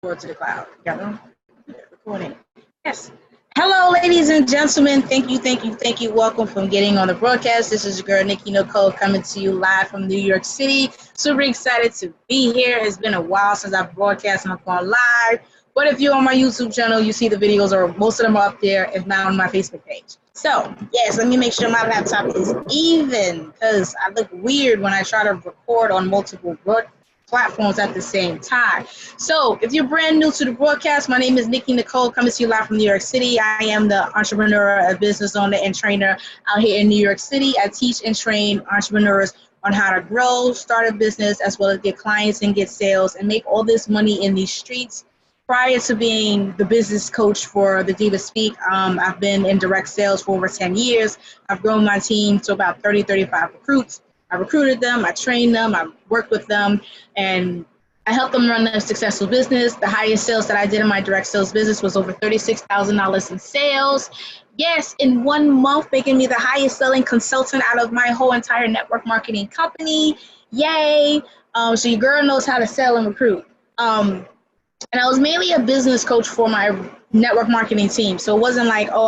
Forward to the cloud. Got them? Yeah, recording. Yes. Hello, ladies and gentlemen. Thank you. Welcome from Getting on the Broadcast. This is your girl, Nikki Nicole, coming to you live from New York City. Super excited to be here. It's been a while since I've broadcast and I've gone live. But if you're on my YouTube channel, you see the videos, or most of them are up there, if not on my Facebook page. So, yes, let me make sure my laptop is even, because I look weird when I try to record on multiple platforms at the same time. So if you're brand new to the broadcast, my name is Nikki Nicole, coming to you live from New York City. I am the entrepreneur, a business owner, and trainer out here in New York City. I teach and train entrepreneurs on how to grow, start a business, as well as get clients and get sales and make all this money in these streets. Prior to being the business coach for the Diva Speak, I've been in direct sales for over 10 years. I've grown my team to about 30, 35 recruits. I recruited them, I trained them, I worked with them, and I helped them run a successful business. The highest sales that I did in my direct sales business was over $36,000 in sales. Yes, in 1 month, making me the highest selling consultant out of my whole entire network marketing company. Yay. So your girl knows how to sell and recruit. And I was mainly a business coach for my network marketing team. So it wasn't like, oh,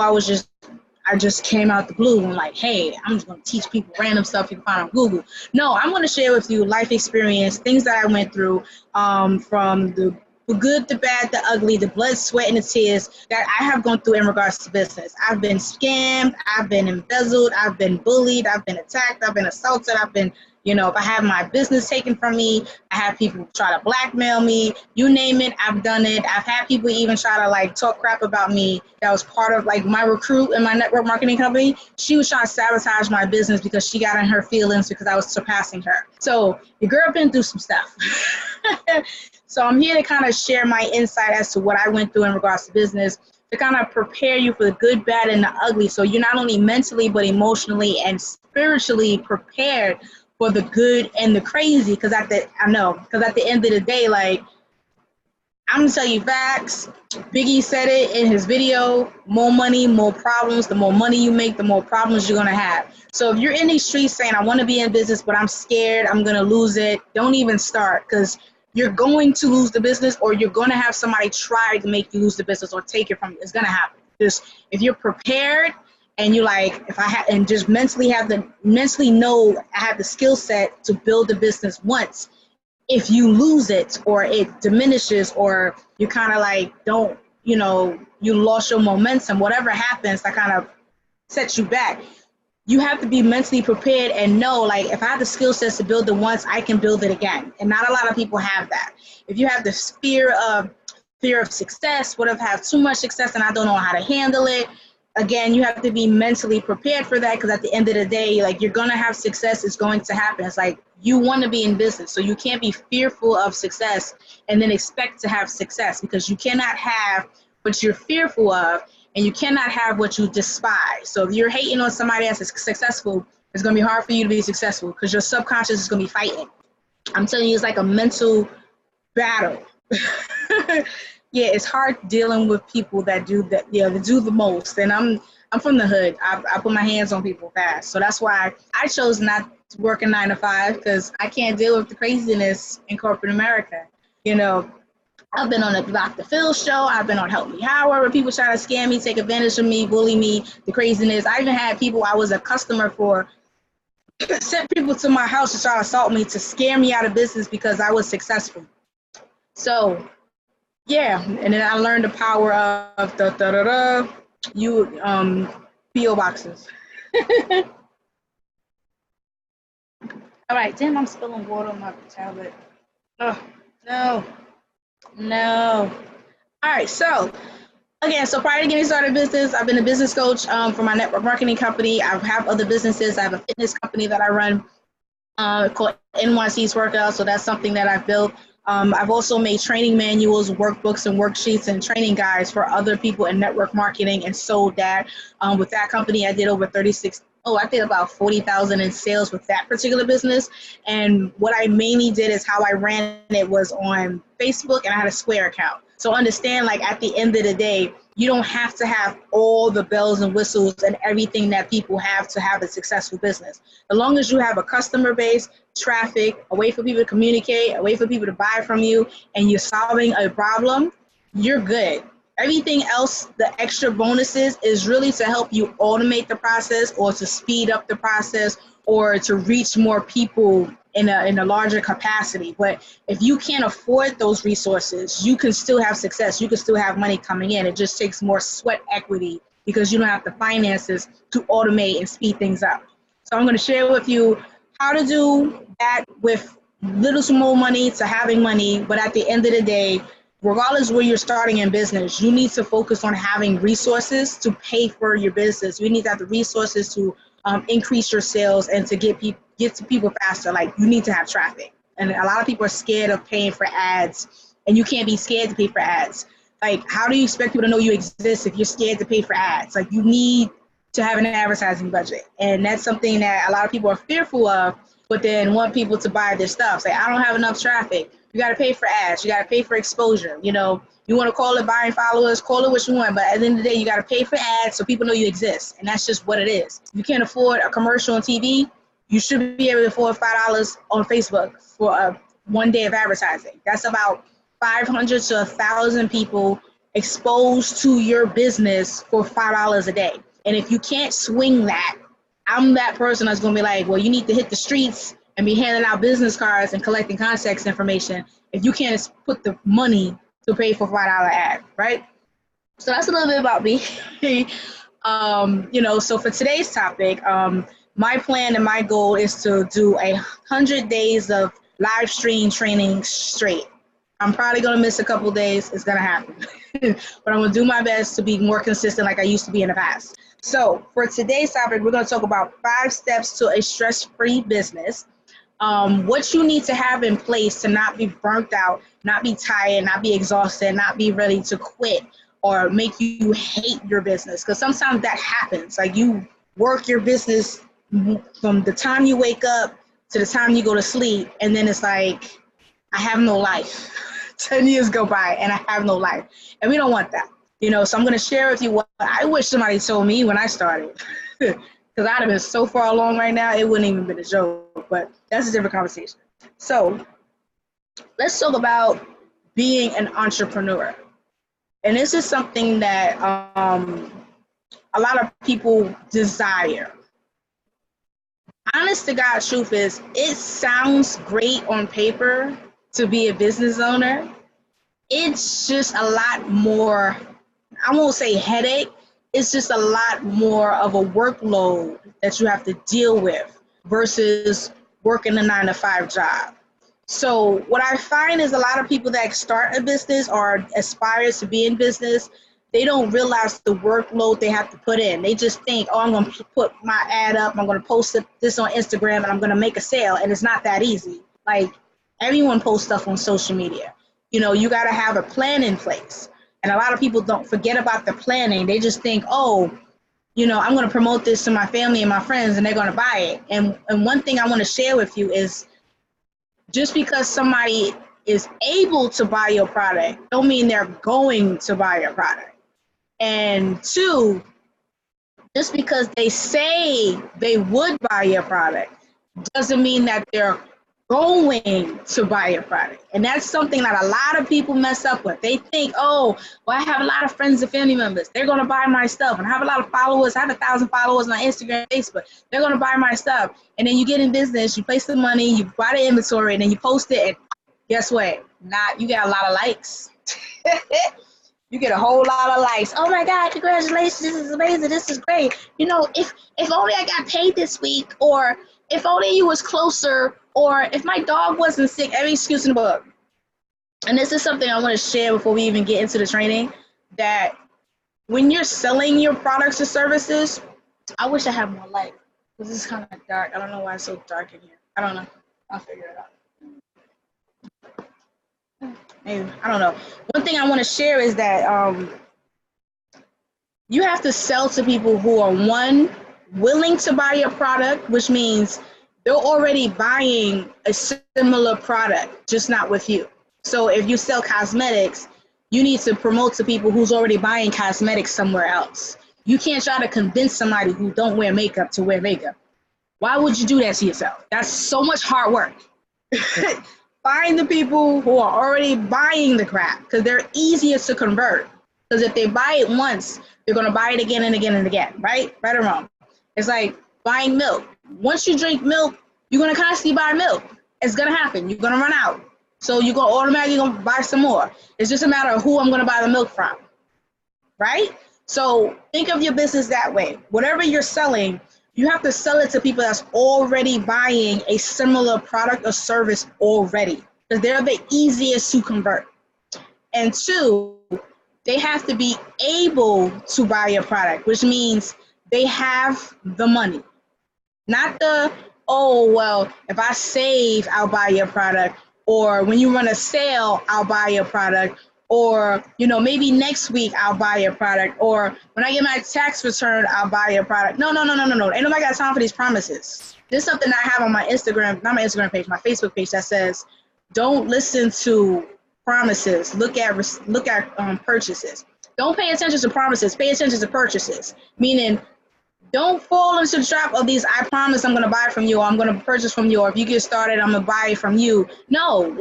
I just came out the blue and like, hey, I'm just going to teach people random stuff you can find on Google. No, I'm going to share with you life experience, things that I went through, from the good, the bad, the ugly, the blood, sweat, and the tears that I have gone through in regards to business. I've been scammed, I've been embezzled, I've been bullied, I've been attacked, I've been assaulted, I've been, if I have my business taken from me, I have people try to blackmail me, you name it, I've done it. I've had people even try to like talk crap about me. That was part of like my recruit in my network marketing company. She was trying to sabotage my business because she got in her feelings because I was surpassing her. So your girl been through some stuff. So I'm here to kind of share my insight as to what I went through in regards to business, to kind of prepare you for the good, bad, and the ugly. So you're not only mentally, but emotionally and spiritually prepared for the good and the crazy. Because at the end of the day, like, I'm gonna tell you facts. Biggie said it in his video, more money, more problems. The more money you make, the more problems you're gonna have. So if you're in these streets saying, I wanna be in business, but I'm scared, I'm gonna lose it, don't even start, because you're going to lose the business, or you're gonna have somebody try to make you lose the business or take it from you. It's gonna happen. Just if you're prepared and you like, just mentally know I have the skill set to build a business once. If you lose it or it diminishes or you kind of like you lost your momentum, whatever happens that kind of sets you back, you have to be mentally prepared and know, like, if I have the skill sets to build it once, I can build it again. And not a lot of people have that. If you have the fear of success, what if I have too much success and I don't know how to handle it? Again, you have to be mentally prepared for that, because at the end of the day, like, you're going to have success. It's going to happen. It's like you want to be in business. So you can't be fearful of success and then expect to have success, because you cannot have what you're fearful of and you cannot have what you despise. So if you're hating on somebody that's successful, it's going to be hard for you to be successful because your subconscious is going to be fighting. I'm telling you, it's like a mental battle. Yeah, it's hard dealing with people that do that, that do the most. And I'm from the hood. I put my hands on people fast. So that's why I chose not to work a 9 to 5, because I can't deal with the craziness in corporate America. I've been on the Dr. Phil show. I've been on Help Me Howard, where people try to scam me, take advantage of me, bully me, the craziness. I even had people I was a customer for sent people to my house to try to assault me, to scare me out of business because I was successful. So yeah, and then I learned the power of PO boxes. All right, damn, I'm spilling water on my tablet. Oh, no. All right, so again, so prior to getting started in business, I've been a business coach for my network marketing company. I have other businesses. I have a fitness company that I run called NYC's Workout. So that's something that I've built. I've also made training manuals, workbooks, and worksheets and training guides for other people in network marketing and sold that. With that company, I did over $36 I did about 40,000 in sales with that particular business. And what I mainly did is how I ran it was on Facebook, and I had a Square account. So understand, like, at the end of the day, you don't have to have all the bells and whistles and everything that people have to have a successful business. As long as you have a customer base, traffic, a way for people to communicate, a way for people to buy from you, and you're solving a problem, you're good. Everything else, the extra bonuses, is really to help you automate the process or to speed up the process or to reach more people in a larger capacity. But if you can't afford those resources, you can still have success. You can still have money coming in. It just takes more sweat equity because you don't have the finances to automate and speed things up. So I'm going to share with you how to do that with little to no money to having money. But at the end of the day, regardless where you're starting in business, you need to focus on having resources to pay for your business. You need to have the resources to increase your sales and to get to people faster. Like, you need to have traffic. And a lot of people are scared of paying for ads, and you can't be scared to pay for ads. Like, how do you expect people to know you exist if you're scared to pay for ads? Like, you need to have an advertising budget. And that's something that a lot of people are fearful of, but then want people to buy their stuff. Say, I don't have enough traffic. You got to pay for ads. You got to pay for exposure. You know, you want to call it buying followers, call it what you want. But at the end of the day, you got to pay for ads so people know you exist. And that's just what it is. If you can't afford a commercial on TV, you should be able to afford $5 on Facebook for one day of advertising. That's about 500 to 1,000 people exposed to your business for $5 a day. And if you can't swing that, I'm that person that's going to be like, well, you need to hit the streets and be handing out business cards and collecting contact information if you can't put the money to pay for $5 ad, right? So that's a little bit about me. So for today's topic, my plan and my goal is to do 100 days of live stream training straight. I'm probably going to miss a couple days. It's going to happen. But I'm going to do my best to be more consistent like I used to be in the past. So for today's topic, we're going to talk about 5 steps to a stress-free business. What you need to have in place to not be burnt out, not be tired, not be exhausted, not be ready to quit or make you hate your business. Because sometimes that happens. Like, you work your business from the time you wake up to the time you go to sleep, and then it's like, I have no life. 10 years go by and I have no life. And we don't want that. So I'm going to share with you what I wish somebody told me when I started. Because I'd have been so far along right now, it wouldn't even been a joke. But that's a different conversation. So let's talk about being an entrepreneur. And this is something that a lot of people desire. Honest to God truth is, it sounds great on paper to be a business owner. It's just a lot more, I won't say headache, it's just a lot more of a workload that you have to deal with versus working a 9-to-5 job. So what I find is a lot of people that start a business or aspire to be in business, they don't realize the workload they have to put in. They just think, I'm going to put my ad up, I'm going to post this on Instagram, and I'm going to make a sale. And it's not that easy. Like, everyone posts stuff on social media. You got to have a plan in place. And a lot of people don't forget about the planning. They just think, I'm going to promote this to my family and my friends, and they're going to buy it. And one thing I want to share with you is, just because somebody is able to buy your product, don't mean they're going to buy your product. And 2, just because they say they would buy your product doesn't mean that they're going to buy your product. And that's something that a lot of people mess up with. They think, I have a lot of friends and family members. They're going to buy my stuff. And I have a lot of followers. I have 1,000 followers on Instagram and Facebook. They're going to buy my stuff. And then you get in business, you place the money, you buy the inventory, and then you post it. And guess what? You get a lot of likes. You get a whole lot of likes. Oh my God, congratulations. This is amazing. This is great. If only I got paid this week, or if only you was closer, or if my dog wasn't sick, every excuse in the book. And this is something I want to share before we even get into the training, that when you're selling your products or services, I wish I had more light. This is kind of dark. I don't know why it's so dark in here. I don't know. I'll figure it out. Maybe, I don't know. One thing I want to share is that you have to sell to people who are, 1, willing to buy your product, which means they're already buying a similar product, just not with you. So if you sell cosmetics, you need to promote to people who's already buying cosmetics somewhere else. You can't try to convince somebody who don't wear makeup to wear makeup. Why would you do that to yourself? That's so much hard work. Find the people who are already buying the crap, because they're easiest to convert. Because if they buy it once, they're going to buy it again and again and again, right? Right or wrong? It's like buying milk. Once you drink milk, you're going to constantly buy milk. It's going to happen. You're going to run out. So you're going to automatically buy some more. It's just a matter of who I'm going to buy the milk from, right? So think of your business that way. Whatever you're selling, you have to sell it to people that's already buying a similar product or service already, because they're the easiest to convert. And two, they have to be able to buy your product, which means they have the money. Not the, oh, well, if I save, I'll buy your product. Or when you run a sale, I'll buy your product. Or, maybe next week I'll buy your product. Or when I get my tax return, I'll buy your product. No. Ain't nobody got time for these promises. There's something I have on my Instagram, not my Instagram page, my Facebook page that says, don't listen to promises. Look at purchases. Don't pay attention to promises. Pay attention to purchases. Meaning, don't fall into the trap of these, I promise I'm going to buy from you, or I'm going to purchase from you, or if you get started, I'm going to buy from you. No,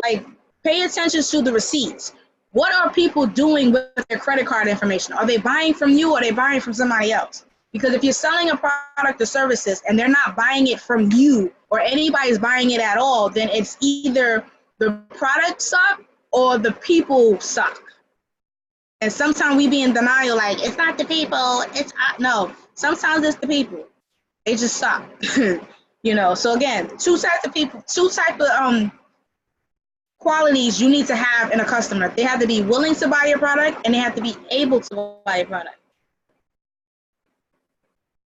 pay attention to the receipts. What are people doing with their credit card information? Are they buying from you, or are they buying from somebody else? Because if you're selling a product or services and they're not buying it from you, or anybody's buying it at all, then it's either the product suck or the people suck. And sometimes we be in denial, like, it's not the people, no. Sometimes it's the people. They just suck. So again, two types of qualities you need to have in a customer. They have to be willing to buy your product, and they have to be able to buy your product.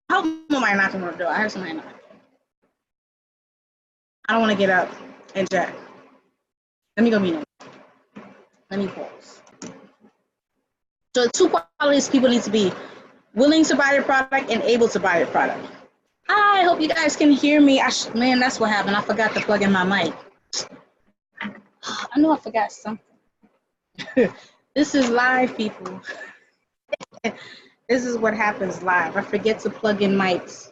I hope somebody knocking on the door. I heard somebody knocking. I don't want to get up and check. Let me go meet him. Let me pause. So two qualities people need to be: willing to buy your product and able to buy your product. I hope you guys can hear me. Man, that's what happened. I forgot to plug in my mic. I know I forgot something. This is live, people. This is what happens live. I forget to plug in mics.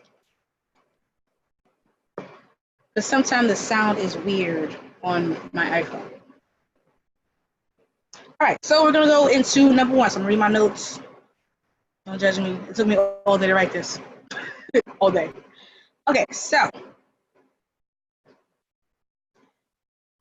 But sometimes the sound is weird on my iPhone. All right, so we're going to go into number one. So I'm going to read my notes. Don't judge me. It took me all day to write this. All day. Okay, so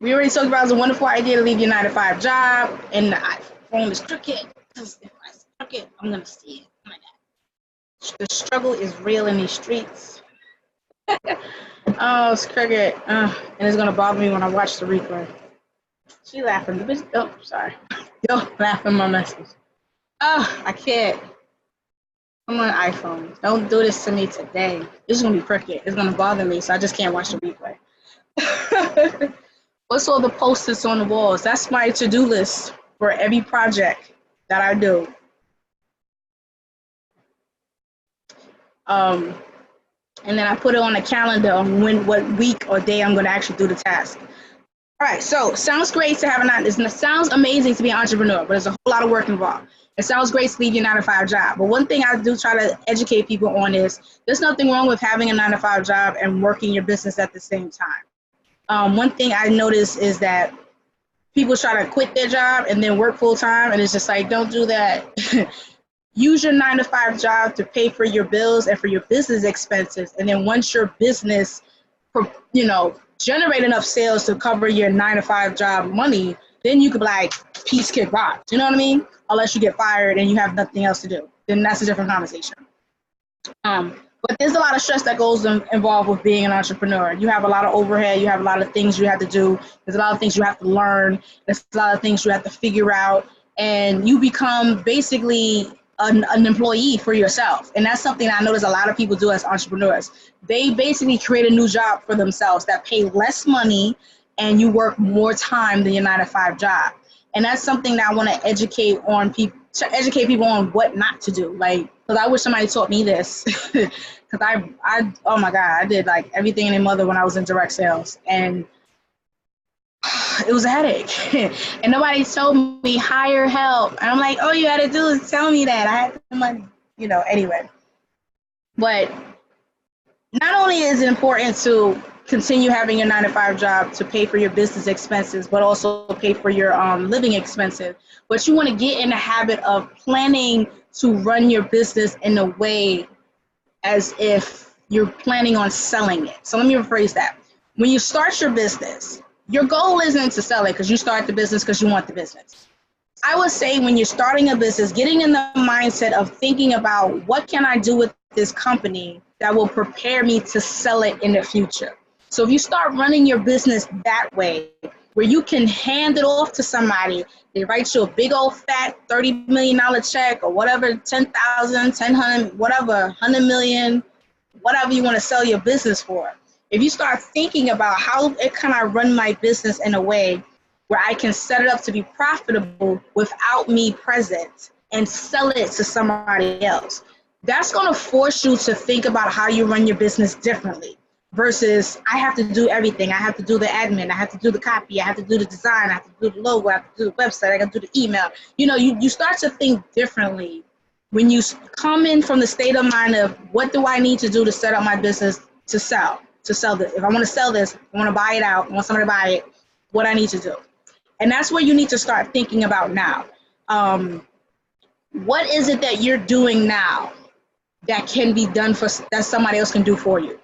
we already talked about it's a wonderful idea to leave your 9-to-5 job, and the iPhone is crooked. Because if it's crooked, I'm going to see it. Oh my God. The struggle is real in these streets. Oh, it's crooked. And it's going to bother me when I watch the replay. She laughing. Oh, sorry. Don't laugh at my message. Oh, I can't. I'm on an iPhone. Don't do this to me today. This is going to be crooked. It's going to bother me, so I just can't watch the replay. What's all the post-its on the walls? That's my to-do list for every project that I do. And then I put it on a calendar on what week or day I'm going to actually do the task. All right, so sounds great to have it sounds amazing to be an entrepreneur, but there's a whole lot of work involved. It sounds great to leave your 9-to-5 job, but one thing I do try to educate people on is there's nothing wrong with having a 9-to-5 job and working your business at the same time. One thing I notice is that people try to quit their job and then work full time, and it's just like, don't do that. Use your 9-to-5 job to pay for your bills and for your business expenses, and then once your business, generate enough sales to cover your 9-to-5 job money, then you could be like, peace, kick rocks. You know what I mean? Unless you get fired and you have nothing else to do, then that's a different conversation. But there's a lot of stress that goes involved with being an entrepreneur. You have a lot of overhead. You have a lot of things you have to do. There's a lot of things you have to learn. There's a lot of things you have to figure out. And you become basically an employee for yourself. And that's something I notice a lot of people do as entrepreneurs. They basically create a new job for themselves that pay less money and you work more time than your 9-to-5 job. And that's something that I want to educate people on what not to do. Like, Because I wish somebody taught me this. Because oh my God, I did like everything in a mother when I was in direct sales. And it was a headache. And nobody told me hire help. And I'm like, all you had to do is tell me that. I had the money, anyway. But not only is it important to continue having your 9-to-5 job to pay for your business expenses, but also pay for your living expenses, but you want to get in the habit of planning to run your business in a way as if you're planning on selling it. So let me rephrase that. When you start your business, your goal isn't to sell it because you start the business because you want the business. I would say when you're starting a business, getting in the mindset of thinking about what can I do with this company that will prepare me to sell it in the future. So if you start running your business that way, where you can hand it off to somebody, they write you a big old fat $30 million check or whatever, 10,000, 10, whatever, 100 million, whatever you want to sell your business for. If you start thinking about how can I run my business in a way where I can set it up to be profitable without me present and sell it to somebody else, that's going to force you to think about how you run your business differently versus I have to do everything. I have to do the admin. I have to do the copy. I have to do the design. I have to do the logo. I have to do the website. I have to do the email. You start to think differently when you come in from the state of mind of what do I need to do to set up my business to sell this. If I want to sell this, I want to buy it out, I want somebody to buy it, what I need to do. And that's what you need to start thinking about now. What is it that you're doing now that can be done that somebody else can do for you?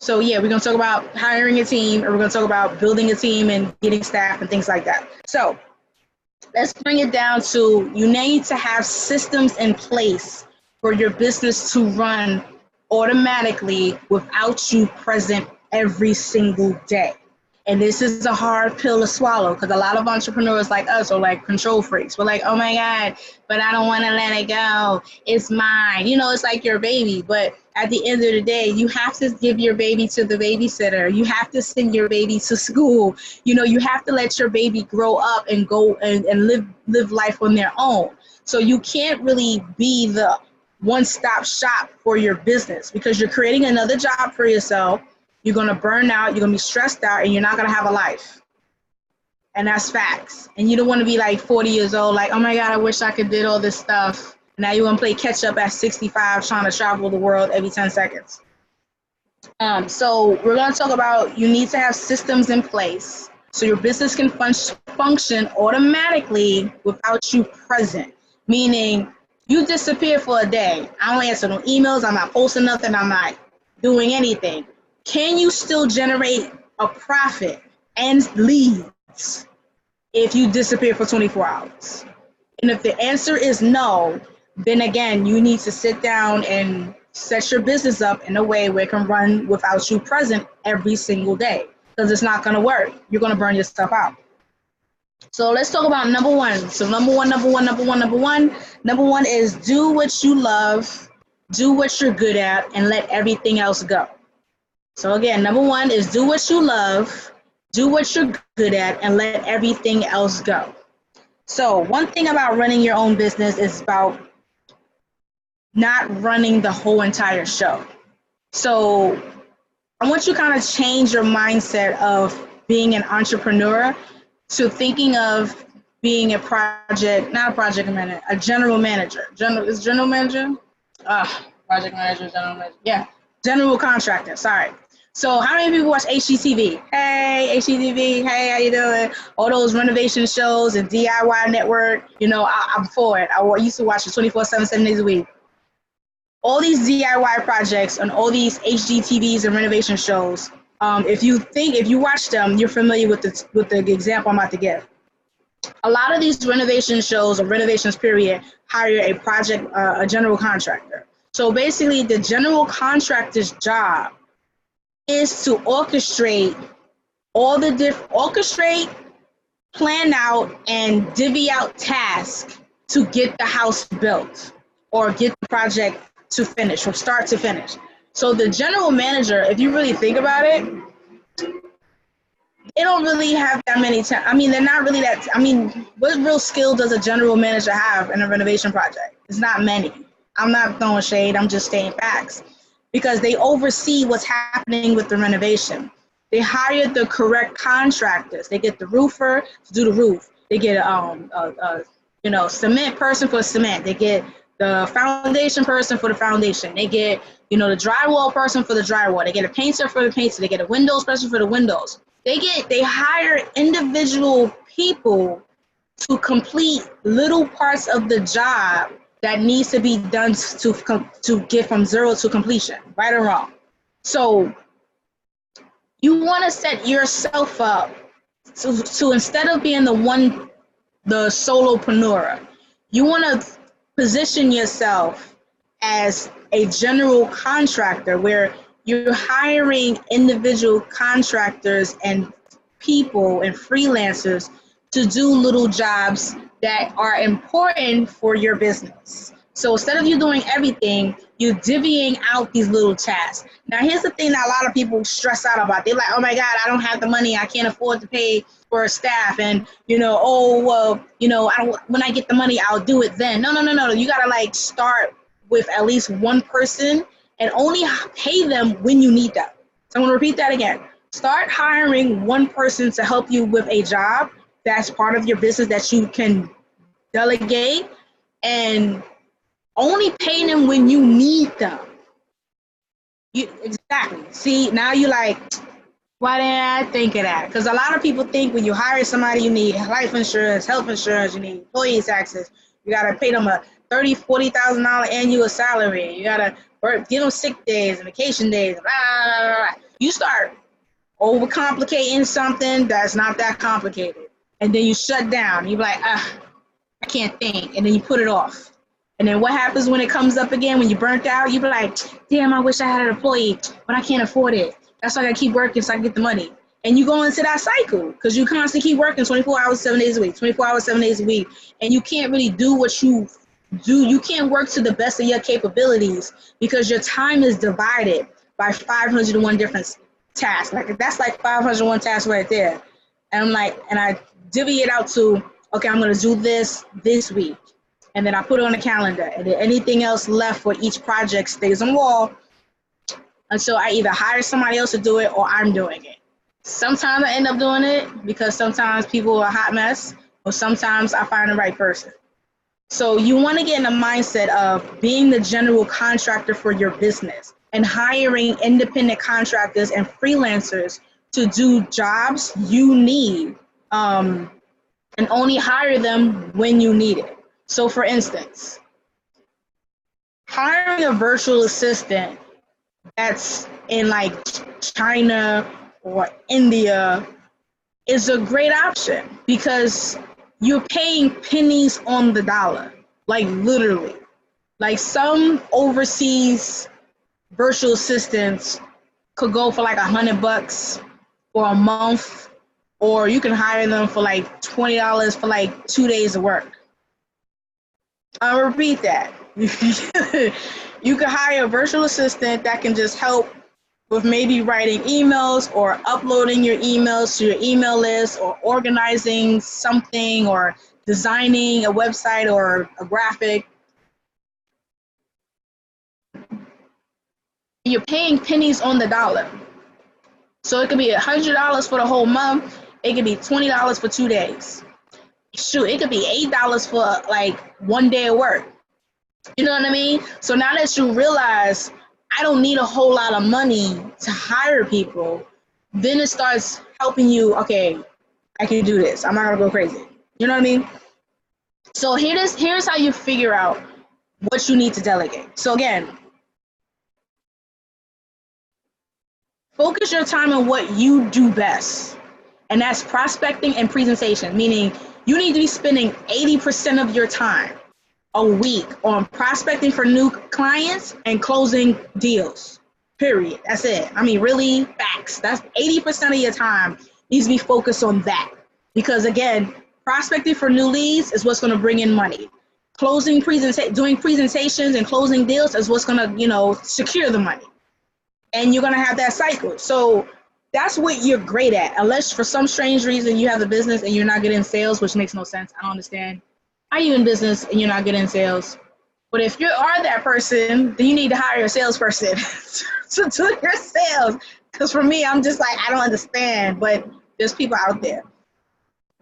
So yeah, we're going to talk about hiring a team, and we're going to talk about building a team and getting staff and things like that. So let's bring it down to you need to have systems in place for your business to run automatically without you present every single day. And this is a hard pill to swallow because a lot of entrepreneurs like us are like control freaks. We're like, oh my God, but I don't want to let it go. It's mine. It's like your baby. But at the end of the day, you have to give your baby to the babysitter. You have to send your baby to school. You have to let your baby grow up and go and live life on their own. So you can't really be the one-stop shop for your business because you're creating another job for yourself. You're going to burn out, you're going to be stressed out, and you're not going to have a life. And that's facts. And you don't want to be like 40 years old, like, oh my God, I wish I could did all this stuff. Now you're going to play catch up at 65 trying to travel the world every 10 seconds. So we're going to talk about you need to have systems in place so your business can function automatically without you present. Meaning you disappear for a day. I don't answer no emails. I'm not posting nothing. I'm not doing anything. Can you still generate a profit and leads if you disappear for 24 hours? And if the answer is no, then again, you need to sit down and set your business up in a way where it can run without you present every single day because it's not going to work. You're going to burn yourself out. So let's talk about number one. So number one is do what you love, do what you're good at, and let everything else go. So again, number one is do what you love, do what you're good at, and let everything else go. So one thing about running your own business is about not running the whole entire show. So I want you to kind of change your mindset of being an entrepreneur to thinking of being a project manager, a general manager. General manager? Project manager, general manager. Yeah, general contractor, sorry. So how many people watch HGTV? Hey, HGTV, hey, how you doing? All those renovation shows and DIY network, I'm for it. I used to watch it 24/7, 7 days a week. All these DIY projects and all these HGTVs and renovation shows, if you watch them, you're familiar with the example I'm about to give. A lot of these renovation shows or renovations period hire a general contractor. So basically the general contractor's job is to orchestrate plan out and divvy out tasks to get the house built or get the project to finish from start to finish. So the general manager, if you really think about it, they don't really have that many time. They're not really what real skill does a general manager have in a renovation project? It's not many. I'm not throwing shade. I'm just stating facts because they oversee what's happening with the renovation. They hire the correct contractors. They get the roofer to do the roof. They get cement person for cement. They get the foundation person for the foundation. They get the drywall person for the drywall. They get a painter for the painter. They get a windows person for the windows. They hire individual people to complete little parts of the job that needs to be done to get from zero to completion, right or wrong. So you want to set yourself up to instead of being the solopreneur, you want to position yourself as a general contractor where you're hiring individual contractors and people and freelancers to do little jobs that are important for your business. So instead of you doing everything, you're divvying out these little tasks. Now, here's the thing that a lot of people stress out about. They're like, oh my God, I don't have the money. I can't afford to pay for a staff. And, when I get the money, I'll do it then. No. You got to start with at least one person and only pay them when you need them. So I'm going to repeat that again. Start hiring one person to help you with a job that's part of your business that you can delegate, and only pay them when you need them. Exactly. See, now you're like, why didn't I think of that? Because a lot of people think when you hire somebody, you need life insurance, health insurance, you need employee taxes. You got to pay them a $30,000, $40,000 annual salary. You got to give them sick days and vacation days. Blah, blah, blah, blah. You start overcomplicating something that's not that complicated. And then you shut down. You're like, I can't think. And then you put it off. And then what happens when it comes up again, when you're burnt out? You be like, damn, I wish I had an employee, but I can't afford it. That's why I got to keep working so I can get the money. And you go into that cycle because you constantly keep working 24 hours, 7 days a week, 24 hours, 7 days a week. And you can't really do what you do. You can't work to the best of your capabilities because your time is divided by 501 different tasks. That's like 501 tasks right there. And I'm like, and I divvy it out to, okay, I'm going to do this week. And then I put it on the calendar. And then anything else left for each project stays on the wall until I either hire somebody else to do it or I'm doing it. Sometimes I end up doing it because sometimes people are a hot mess, or sometimes I find the right person. So you want to get in the mindset of being the general contractor for your business and hiring independent contractors and freelancers to do jobs you need, and only hire them when you need it. So for instance, hiring a virtual assistant that's in China or India is a great option because you're paying pennies on the dollar, literally. Some overseas virtual assistants could go for $100 for a month, or you can hire them for $20 for 2 days of work. I'll repeat that. You could hire a virtual assistant that can just help with maybe writing emails or uploading your emails to your email list or organizing something or designing a website or a graphic. You're paying pennies on the dollar. So it could be $100 for the whole month. It could be $20 for 2 days. Shoot, it could be $8 for 1 day of work. You know what I mean? So now that you realize I don't need a whole lot of money to hire people, then it starts helping you, okay, I can do this. I'm not gonna go crazy. You know what I mean? So here's how you figure out what you need to delegate. So again, focus your time on what you do best. And that's prospecting and presentation, meaning you need to be spending 80% of your time a week on prospecting for new clients and closing deals, period. That's it. I mean, really, facts. That's 80% of your time needs to be focused on that. Because again, prospecting for new leads is what's going to bring in money. Doing presentations and closing deals is what's going to, secure the money. And you're going to have that cycle. So that's what you're great at. Unless for some strange reason you have a business and you're not good in sales, which makes no sense. I don't understand. Are you in business and you're not good in sales? But if you are that person, then you need to hire a salesperson to do your sales. Because for me, I'm just like, I don't understand, but there's people out there.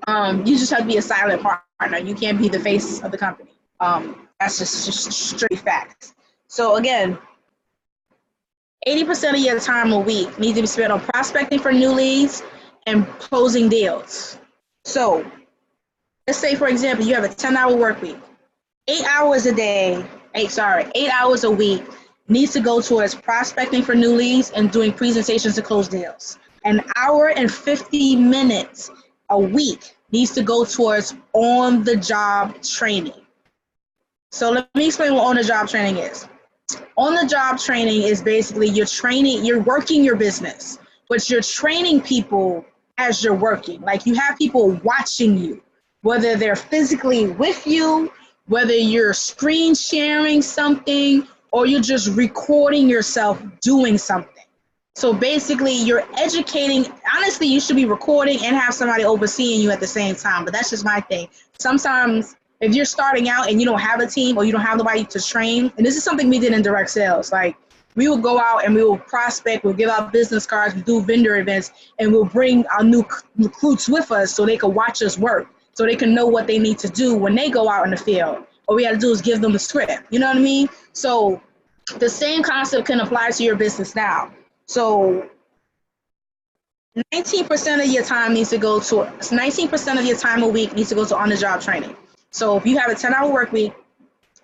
You just have to be a silent partner. You can't be the face of the company. That's just straight facts. So again, 80% of your time a week needs to be spent on prospecting for new leads and closing deals. So let's say, for example, you have a 10-hour work week. 8 hours a week needs to go towards prospecting for new leads and doing presentations to close deals. An hour and 50 minutes a week needs to go towards on-the-job training. So let me explain what on-the-job training is. On-the-job training is basically you're working your business, but you're training people as you're working. Like you have people watching you, whether they're physically with you, whether you're screen sharing something, or you're just recording yourself doing something. So basically you're educating. Honestly, you should be recording and have somebody overseeing you at the same time, but that's just my thing. Sometimes if you're starting out and you don't have a team or you don't have nobody to train, and this is something we did in direct sales, like we will go out and we will prospect, we'll give out business cards, we do vendor events, and we'll bring our new recruits with us so they can watch us work, so they can know what they need to do when they go out in the field. All we got to do is give them the script. You know what I mean? So the same concept can apply to your business now. So 19% of your time needs to go to, 19% of your time a week needs to go to on-the-job training. So if you have a 10-hour work week,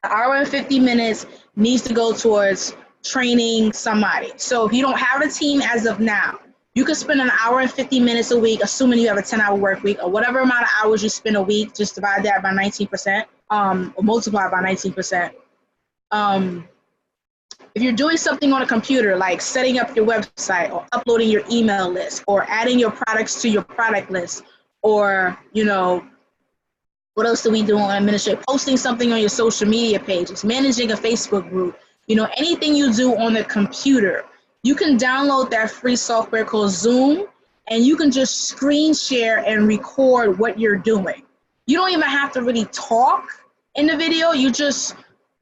an hour and 50 minutes needs to go towards training somebody. So if you don't have a team as of now, you can spend an hour and 50 minutes a week, assuming you have a 10-hour work week, or whatever amount of hours you spend a week, just divide that by 19%, or multiply by 19%. If you're doing something on a computer, like setting up your website or uploading your email list or adding your products to your product list, or, you know, what else do we do on administration? Posting something on your social media pages, managing a Facebook group, you know, anything you do on the computer, you can download that free software called Zoom, and you can just screen share and record what you're doing. You don't even have to really talk in the video. You just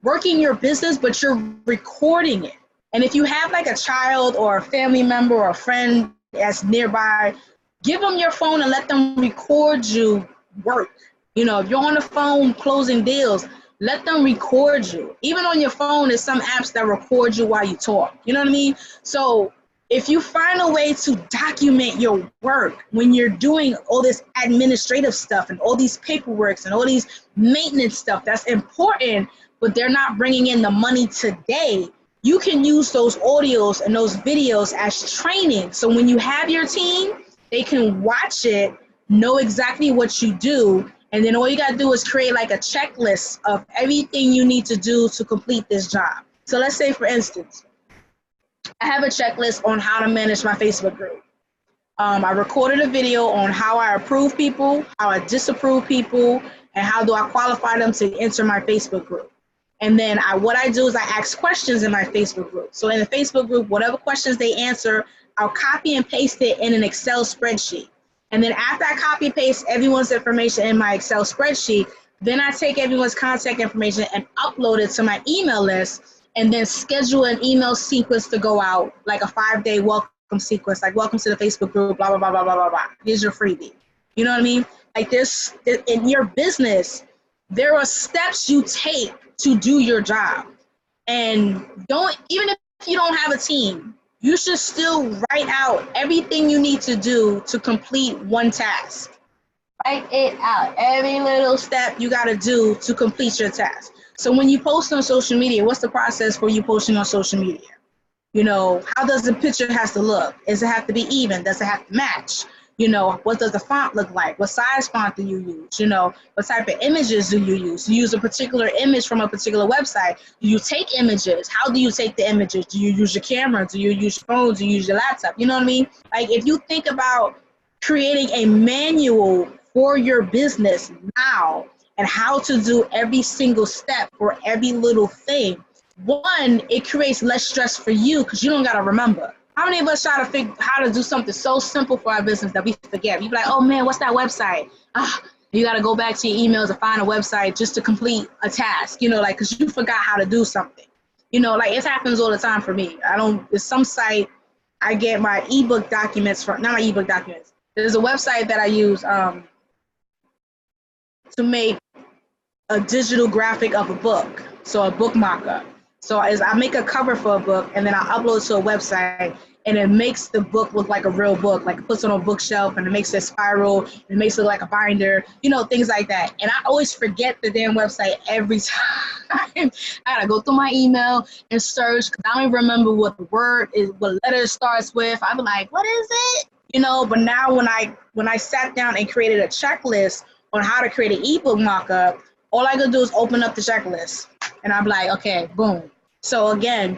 working your business, but you're recording it. And if you have like a child or a family member or a friend that's nearby, give them your phone and let them record you work. You know, if you're on the phone closing deals, let them record you. Even on your phone, there's some apps that record you while you talk. You know what I mean? So if you find a way to document your work when you're doing all this administrative stuff and all these paperworks and all these maintenance stuff that's important, but they're not bringing in the money today, you can use those audios and those videos as training. So when you have your team, they can watch it, know exactly what you do, and then all you gotta do is create like a checklist of everything you need to do to complete this job. So let's say, for instance, I have a checklist on how to manage my Facebook group. I recorded a video on how I approve people, how I disapprove people, and how do I qualify them to enter my Facebook group. And then what I do is I ask questions in my Facebook group. So in the Facebook group, whatever questions they answer, I'll copy and paste it in an Excel spreadsheet. And then after I copy and paste everyone's information in my Excel spreadsheet, then I take everyone's contact information and upload it to my email list, and then schedule an email sequence to go out, like a 5-day welcome sequence, like welcome to the Facebook group, blah, blah, blah, blah, blah, blah, blah. Here's your freebie. You know what I mean? Like this, in your business, there are steps you take to do your job. And even if you don't have a team, you should still write out everything you need to do to complete one task. Write it out, every little step you gotta do to complete your task. So when you post on social media, what's the process for you posting on social media? You know, how does the picture has to look? Does it have to be even? Does it have to match? You know, what does the font look like? What size font do you use? You know, what type of images do you use? Do you use a particular image from a particular website? Do you take images? How do you take the images? Do you use your camera? Do you use your phone? Do you use your laptop? You know what I mean? Like, if you think about creating a manual for your business now and how to do every single step for every little thing, one, it creates less stress for you because you don't got to remember. How many of us try to figure how to do something so simple for our business that we forget? You be like, oh man, what's that website? You got to go back to your emails and find a website just to complete a task, like, because you forgot how to do something. Like it happens all the time for me. There's some site I get my ebook documents from, not my ebook documents. There's a website that I use to make a digital graphic of a book, so a book mock-up. So as I make a cover for a book, and then I upload to a website, and it makes the book look like a real book, like it puts it on a bookshelf, and it makes it spiral, and it makes it look like a binder, things like that. And I always forget the damn website every time. I gotta go through my email and search, because I don't even remember what the word is, what letter it starts with. I'll be like, what is it? But now when I sat down and created a checklist on how to create an ebook mock-up, all I could do is open up the checklist, and I'm like, okay, boom. So again,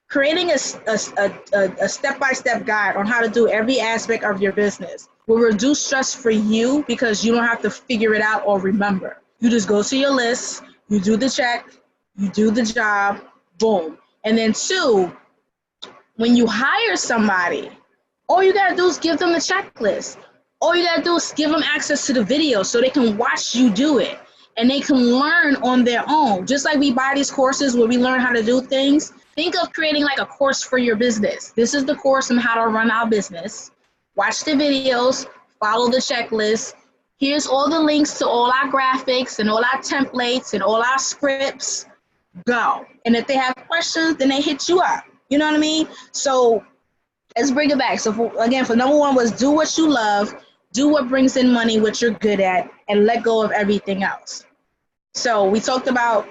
creating a step-by-step guide on how to do every aspect of your business will reduce stress for you, because you don't have to figure it out or remember. You just go to your list, you do the check, you do the job, boom. And then 2, when you hire somebody, all you gotta do is give them the checklist. All you gotta do is give them access to the video so they can watch you do it. And they can learn on their own. Just like we buy these courses where we learn how to do things, think of creating like a course for your business. This is the course on how to run our business. Watch the videos, follow the checklist. Here's all the links to all our graphics and all our templates and all our scripts. Go. And if they have questions, then they hit you up. You know what I mean? So let's bring it back. So for number 1 was do what you love, do what brings in money, what you're good at, and let go of everything else. So we talked about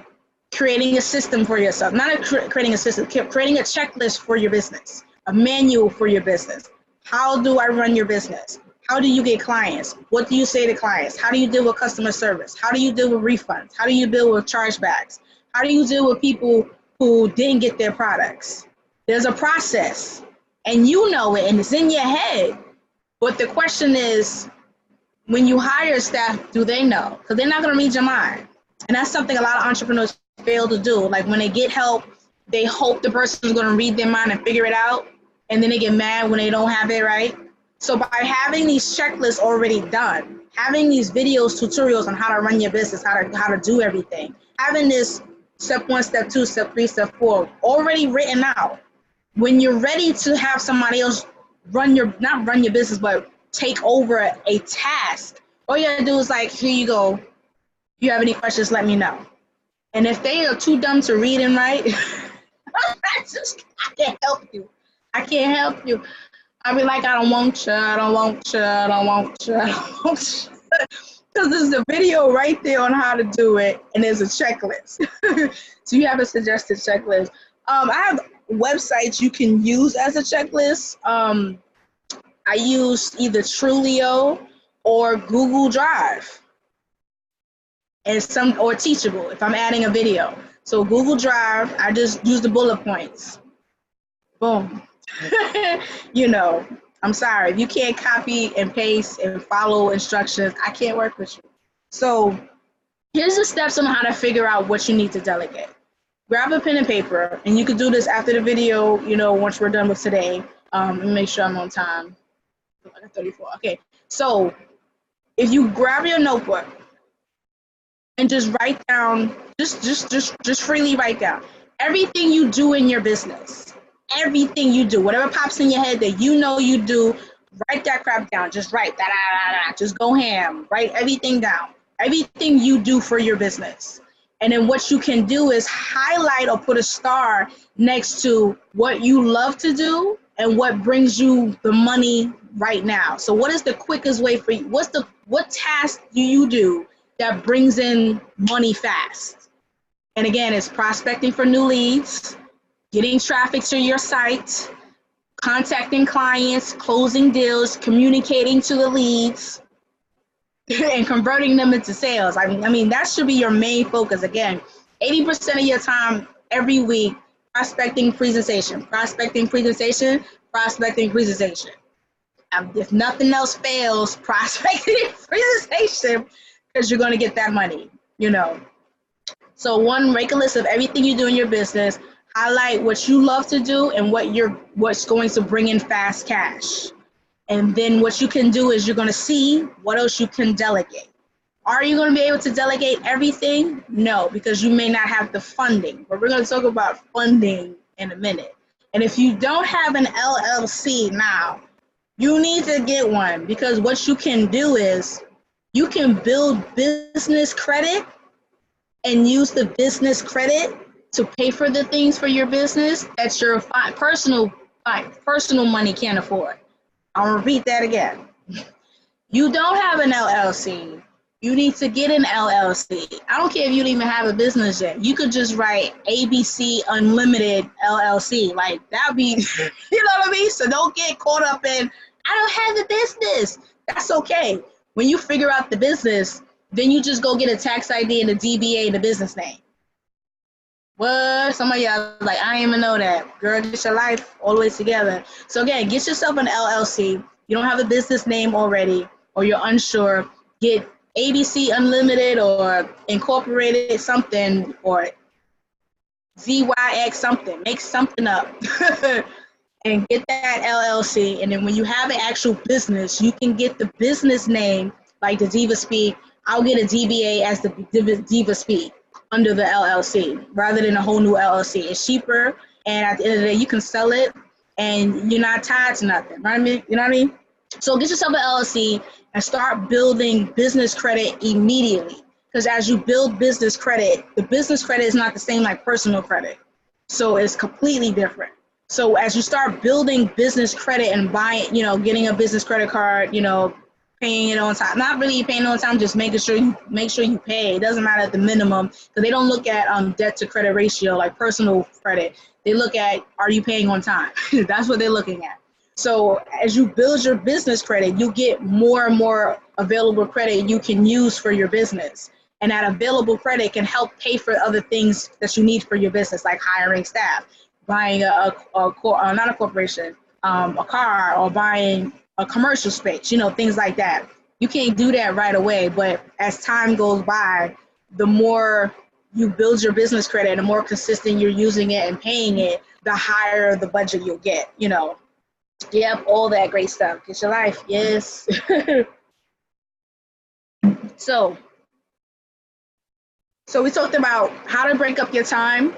creating a system for yourself, not creating a system, creating a checklist for your business, a manual for your business. How do I run your business? How do you get clients? What do you say to clients? How do you deal with customer service? How do you deal with refunds? How do you deal with chargebacks? How do you deal with people who didn't get their products? There's a process, and you know it, and it's in your head. But the question is, when you hire staff, do they know? Because they're not going to read your mind. And that's something a lot of entrepreneurs fail to do. Like when they get help, they hope the person's going to read their mind and figure it out. And then they get mad when they don't have it right. So by having these checklists already done, having these videos, tutorials on how to run your business, how to do everything, having this step 1, step 2, step 3, step 4 already written out, when you're ready to have somebody else not run your business, but take over a task, all you gotta do is like, here you go. If you have any questions, let me know. And if they are too dumb to read and write, I can't help you. I can't help you. I'll be like, I don't want you, I don't want you, I don't want you, I don't want you. Because there's a video right there on how to do it, and there's a checklist. So you have a suggested checklist. I have websites you can use as a checklist. I use either Trulio or Google Drive, or Teachable if I'm adding a video. So Google Drive, I just use the bullet points. Boom. I'm sorry, if you can't copy and paste and follow instructions, I can't work with you. So here's the steps on how to figure out what you need to delegate. Grab a pen and paper, and you can do this after the video, once we're done with today. Let me make sure I'm on time. 34. Okay, so if you grab your notebook and just write down, just freely write down everything you do in your business, everything you do, whatever pops in your head that you do, write that crap down. Just write that, just go ham, write everything down, everything you do for your business. And then what you can do is highlight or put a star next to what you love to do and what brings you the money right now. So what is the quickest way for you? What task do you do that brings in money fast? And again, it's prospecting for new leads, getting traffic to your site, contacting clients, closing deals, communicating to the leads, and converting them into sales. I mean, that should be your main focus. Again, 80% of your time every week, prospecting, presentation. If nothing else fails, prospecting and presentation, because you're going to get that money, So make a list of everything you do in your business, highlight what you love to do and what's going to bring in fast cash. And then what you can do is you're going to see what else you can delegate. Are you going to be able to delegate everything? No, because you may not have the funding. But we're going to talk about funding in a minute. And if you don't have an LLC now, you need to get one, because what you can do is you can build business credit and use the business credit to pay for the things for your business that your personal money can't afford. I'll repeat that again. You don't have an LLC. You need to get an LLC. I don't care if you don't even have a business yet. You could just write ABC Unlimited LLC. Like, that'd be, you know what I mean? So don't get caught up in, I don't have a business. That's okay. When you figure out the business, then you just go get a tax ID and a DBA and a business name. What? Some of y'all like, I didn't even know that. Girl, get your life all the way together. So again, get yourself an LLC. You don't have a business name already, or you're unsure, get ABC Unlimited or Incorporated something, or ZYX something. Make something up and get that LLC. And then when you have an actual business, you can get the business name, like the Diva Speak. I'll get a DBA as the Diva Speak under the LLC rather than a whole new LLC. It's cheaper, and at the end of the day, you can sell it and you're not tied to nothing, right? You know what I mean? So get yourself an LLC and start building business credit immediately. Because as you build business credit, the business credit is not the same like personal credit. So it's completely different. So as you start building business credit and buying, getting a business credit card, paying it on time, not really paying it on time, just making sure you pay. It doesn't matter the minimum, because they don't look at debt to credit ratio like personal credit. They look at, are you paying on time? That's what they're looking at. So as you build your business credit, you get more and more available credit you can use for your business. And that available credit can help pay for other things that you need for your business, like hiring staff, buying not a corporation, a car, or buying a commercial space, things like that. You can't do that right away, but as time goes by, the more you build your business credit, the more consistent you're using it and paying it, the higher the budget you'll get, Yep, all that great stuff. Get your life, yes. So we talked about how to break up your time.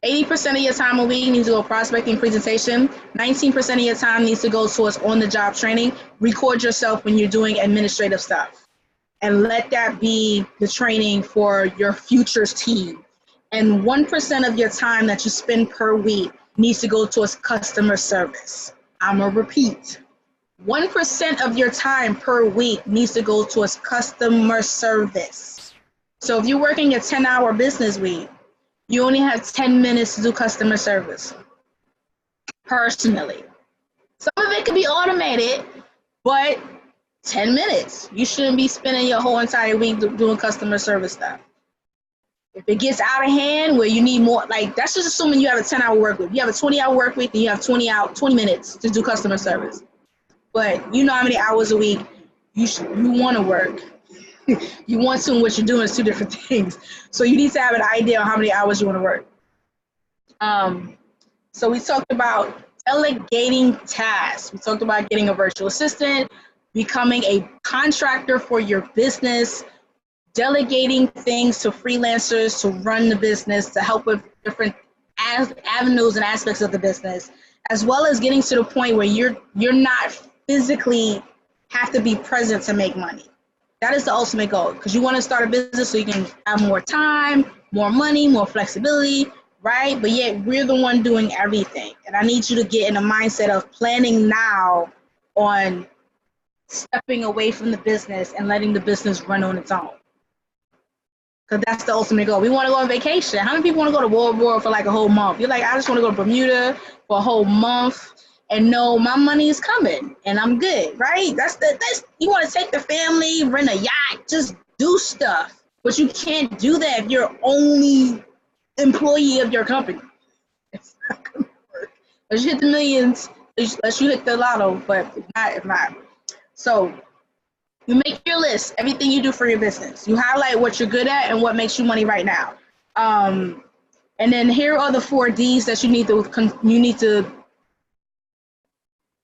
80% of your time a week needs to go prospecting, presentation. 19% of your time needs to go towards on-the-job training. Record yourself when you're doing administrative stuff, and let that be the training for your futures team. And 1% of your time that you spend per week needs to go towards customer service. I'm gonna repeat. 1% of your time per week needs to go towards customer service. So if you're working a 10-hour business week, you only have 10 minutes to do customer service, personally. Some of it can be automated, but 10 minutes. You shouldn't be spending your whole entire week doing customer service stuff. If it gets out of hand where you need more, like, that's just assuming you have a 10-hour work week. You have a 20-hour work week, and you have 20 minutes to do customer service. But you know how many hours a week you want to work. You want to, and what you're doing is two different things. So you need to have an idea on how many hours you want to work. So we talked about delegating tasks. We talked about getting a virtual assistant, becoming a contractor for your business, delegating things to freelancers to run the business, to help with different avenues and aspects of the business, as well as getting to the point where you're not physically have to be present to make money. That is the ultimate goal, because you want to start a business so you can have more time, more money, more flexibility, right? But yet we're the one doing everything. And I need you to get in a mindset of planning now on stepping away from the business and letting the business run on its own. Because that's the ultimate goal. We want to go on vacation. How many people want to go to World War for like a whole month? You're like, I just want to go to Bermuda for a whole month and know my money is coming and I'm good, right? That's you want to take the family, rent a yacht, just do stuff. But you can't do that if you're only employee of your company. It's not going to work. Unless you hit the millions, unless you hit the lotto, but if not. So you make your list, everything you do for your business. You highlight what you're good at and what makes you money right now. And then here are the 4 Ds that you need to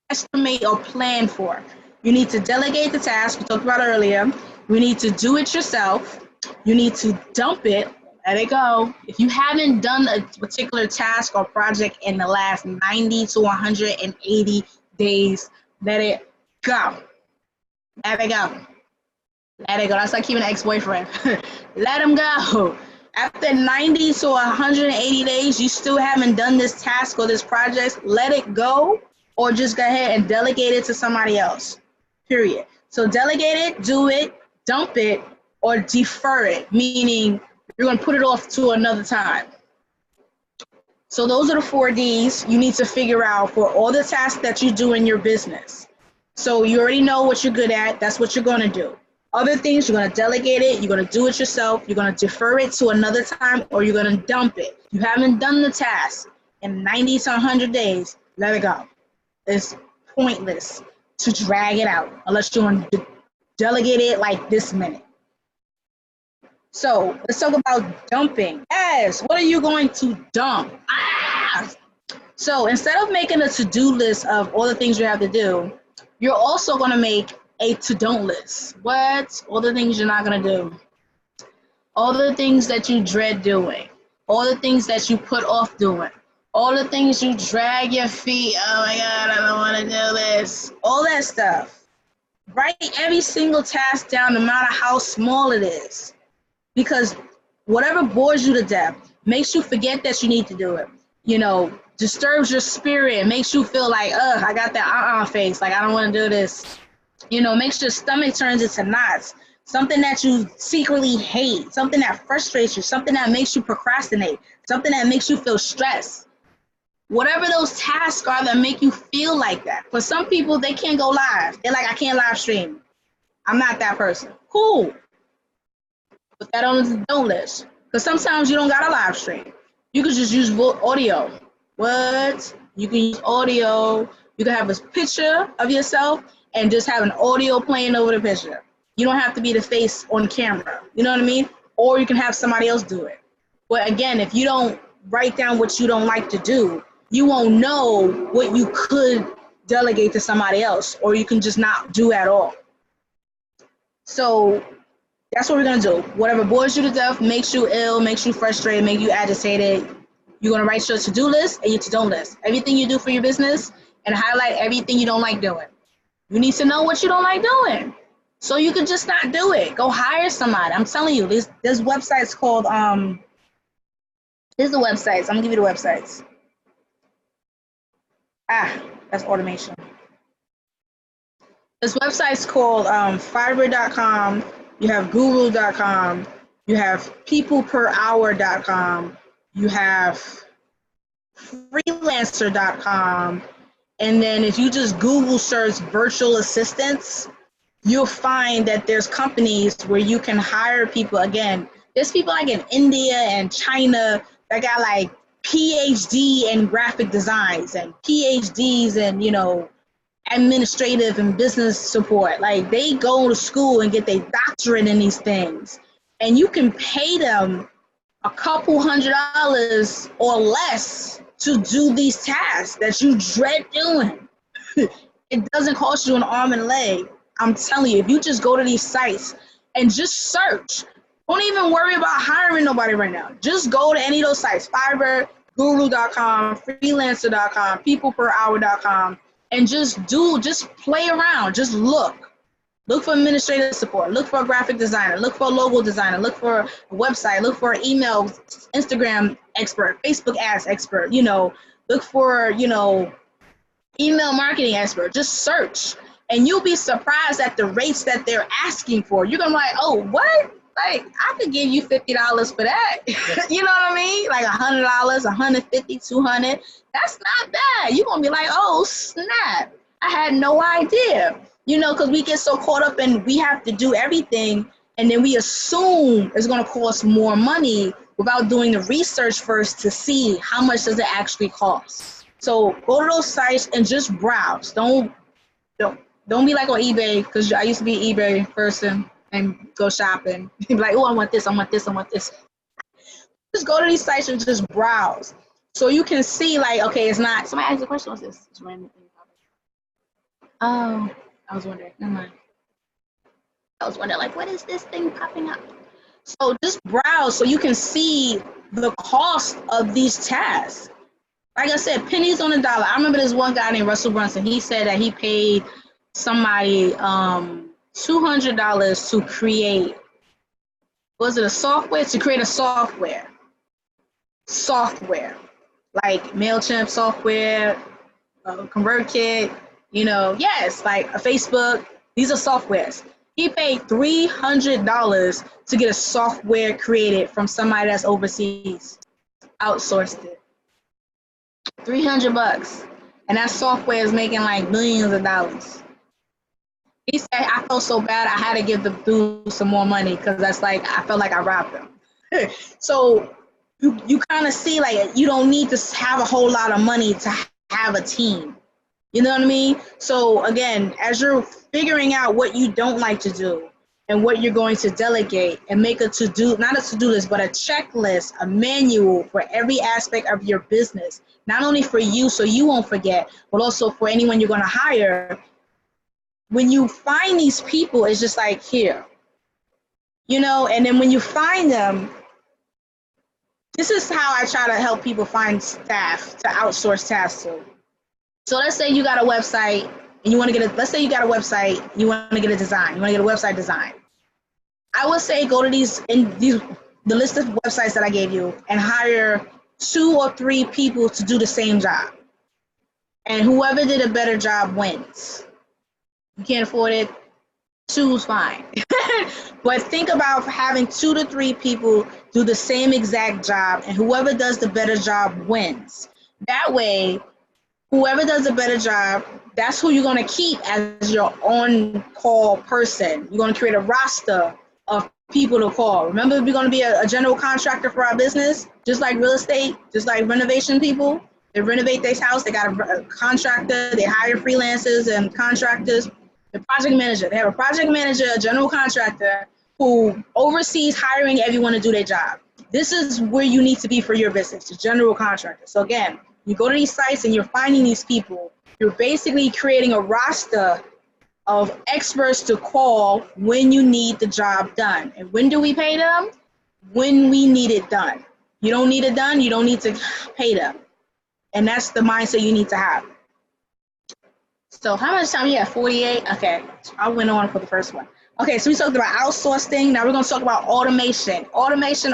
estimate or plan for. You need to delegate the task we talked about earlier. You need to do it yourself. You need to dump it, let it go. If you haven't done a particular task or project in the last 90 to 180 days, let it go. Let it go. Let it go. That's like keeping an ex-boyfriend. Let him go. After 90 to 180 days, you still haven't done this task or this project, let it go, or just go ahead and delegate it to somebody else. Period. So delegate it, do it, dump it, or defer it, meaning you're going to put it off to another time. So those are the 4 Ds you need to figure out for all the tasks that you do in your business. So you already know what you're good at. That's what you're going to do. Other things, you're going to delegate it. You're going to do it yourself. You're going to defer it to another time, or you're going to dump it. You haven't done the task in 90 to 100 days, let it go. It's pointless to drag it out unless you're going to delegate it like this minute. So let's talk about dumping. Yes, what are you going to dump? So instead of making a to-do list of all the things you have to do, you're also going to make a to-don't list. What? All the things you're not going to do. All the things that you dread doing. All the things that you put off doing. All the things you drag your feet. Oh my God, I don't want to do this. All that stuff. Write every single task down, no matter how small it is. Because whatever bores you to death, makes you forget that you need to do it. You know, disturbs your spirit, makes you feel like, ugh, I got that face. Like, I don't want to do this. You know, makes your stomach turns into knots. Something that you secretly hate, something that frustrates you, something that makes you procrastinate, something that makes you feel stressed. Whatever those tasks are that make you feel like that. For some people, they can't go live. They're like, I can't live stream. I'm not that person. Cool. Put that on the don't list. Because sometimes you don't got a live stream. You can just use audio. What? You can use audio. You can have a picture of yourself and just have an audio playing over the picture. You don't have to be the face on camera. You know what I mean? Or you can have somebody else do it. But again, if you don't write down what you don't like to do, you won't know what you could delegate to somebody else, or you can just not do at all. So that's what we're going to do. Whatever bores you to death, makes you ill, makes you frustrated, makes you agitated, you're going to write your to-do list and your to-don't list. Everything you do for your business, and highlight everything you don't like doing. You need to know what you don't like doing, so you can just not do it. Go hire somebody. I'm telling you, there's websites called, here's the websites. I'm going to give you the websites. That's automation. This website's called Fiverr.com. You have Guru.com. You have peopleperhour.com. You have freelancer.com. And then if you just Google search virtual assistants, you'll find that there's companies where you can hire people. Again, there's people like in India and China that got like PhD in graphic designs and PhDs in, you know, administrative and business support. Like, they go to school and get their doctorate in these things, and you can pay them a couple $100 or less to do these tasks that you dread doing. It doesn't cost you an arm and a leg. I'm telling you, if you just go to these sites and just search, don't even worry about hiring nobody right now. Just go to any of those sites, Fiverr, Guru.com, freelancer.com, peopleperhour.com, and just play around. Just look. Look for administrative support. Look for a graphic designer. Look for a logo designer. Look for a website. Look for an email, Instagram expert, Facebook ads expert. You know, look for, you know, email marketing expert. Just search, and you'll be surprised at the rates that they're asking for. You're gonna be like, oh, what? Like, I could give you $50 for that. You know what I mean? Like $100, $150, $200. That's not bad. You're gonna be like, oh snap! I had no idea. You know, because we get so caught up in we have to do everything, and then we assume it's gonna cost more money without doing the research first to see how much does it actually cost. So go to those sites and just browse. Don't be like on eBay, because I used to be an eBay person and go shopping. Be like, oh, I want this, I want this, I want this. Just go to these sites and just browse, so you can see, like, okay, it's not. Somebody asked a question. What's this? It's random. Oh, I was wondering. Never mind. I was wondering, like, what is this thing popping up? So just browse so you can see the cost of these tasks. Like I said, pennies on the dollar. I remember this one guy named Russell Brunson. He said that he paid somebody $200 to create, was it a software? To create a software. Like MailChimp software, ConvertKit, yes, like a Facebook. These are softwares. He paid $300 to get a software created from somebody that's overseas. Outsourced it. $300, and that software is making like millions of dollars. He said, I felt so bad I had to give the dude some more money because that's like I felt like I robbed him. So you kind of see, like, you don't need to have a whole lot of money to have a team. You know what I mean? So again, as you're figuring out what you don't like to do and what you're going to delegate, and make a to-do, not a to-do list, but a checklist, a manual for every aspect of your business, not only for you so you won't forget, but also for anyone you're going to hire. When you find these people, it's just like, here, and then when you find them, this is how I try to help people find staff to outsource tasks to. So let's say you got a website and you want to get a, let's say you got a website, you want to get a design, you want to get a website design. I would say go to the list of websites that I gave you and hire 2 or 3 people to do the same job. And whoever did a better job wins. You can't afford it, 2's fine. But think about having 2 to 3 people do the same exact job, and whoever does the better job wins. That way, whoever does a better job, that's who you're going to keep as your on-call person. You're going to create a roster of people to call. Remember, we're going to be a general contractor for our business, just like real estate, just like renovation people. They renovate their house. They got a contractor. They hire freelancers and contractors. The project manager. They have a project manager, a general contractor who oversees hiring everyone to do their job. This is where you need to be for your business, the general contractor. So again, you go to these sites and you're finding these people. You're basically creating a roster of experts to call when you need the job done. And when do we pay them? When we need it done. You don't need it done, you don't need to pay them. And that's the mindset you need to have. So how much time you have? 48? Okay, I went on for the first one. Okay, so we talked about outsourcing. Now we're going to talk about automation. Automation.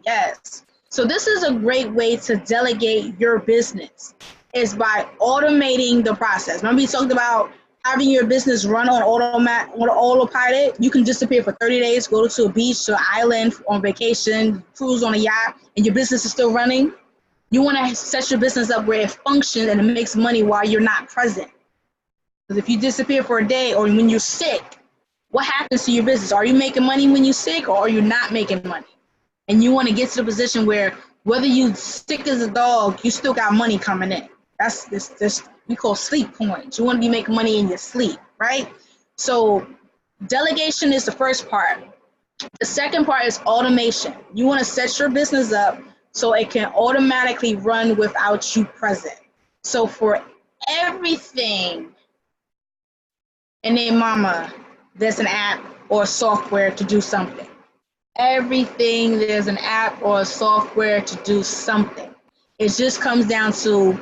Yes. So this is a great way to delegate your business, is by automating the process. Remember we talked about having your business run on autopilot. You can disappear for 30 days, go to a beach, to an island on vacation, cruise on a yacht, and your business is still running. You want to set your business up where it functions and it makes money while you're not present. Because if you disappear for a day or when you're sick, what happens to your business? Are you making money when you're sick, or are you not making money? And you want to get to the position where whether you sick as a dog, you still got money coming in. That's this we call sleep points. You want to be making money in your sleep, right? So delegation is the first part. The second part is automation. You want to set your business up so it can automatically run without you present. So for everything in their mama, there's an app or software to do something. Everything, there's an app or a software to do something. It just comes down to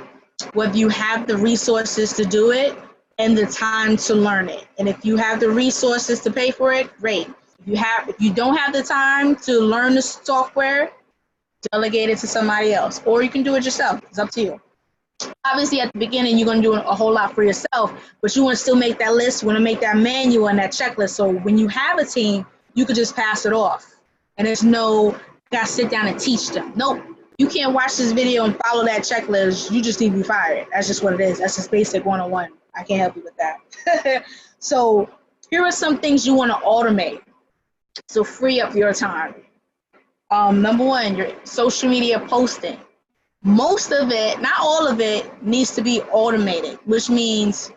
whether you have the resources to do it and the time to learn it. And if you have the resources to pay for it, great. If you don't have the time to learn the software, delegate it to somebody else, or you can do it yourself. It's up to you. Obviously, at the beginning, you're going to do a whole lot for yourself, but you want to still make that list. You want to make that manual and that checklist. So when you have a team, you could just pass it off. And there's no, got to sit down and teach them. Nope. You can't watch this video and follow that checklist. You just need to be fired. That's just what it is. That's just basic 101. I can't help you with that. So here are some things you want to automate. So free up your time. Number one, your social media posting. Most of it, not all of it, needs to be automated, which means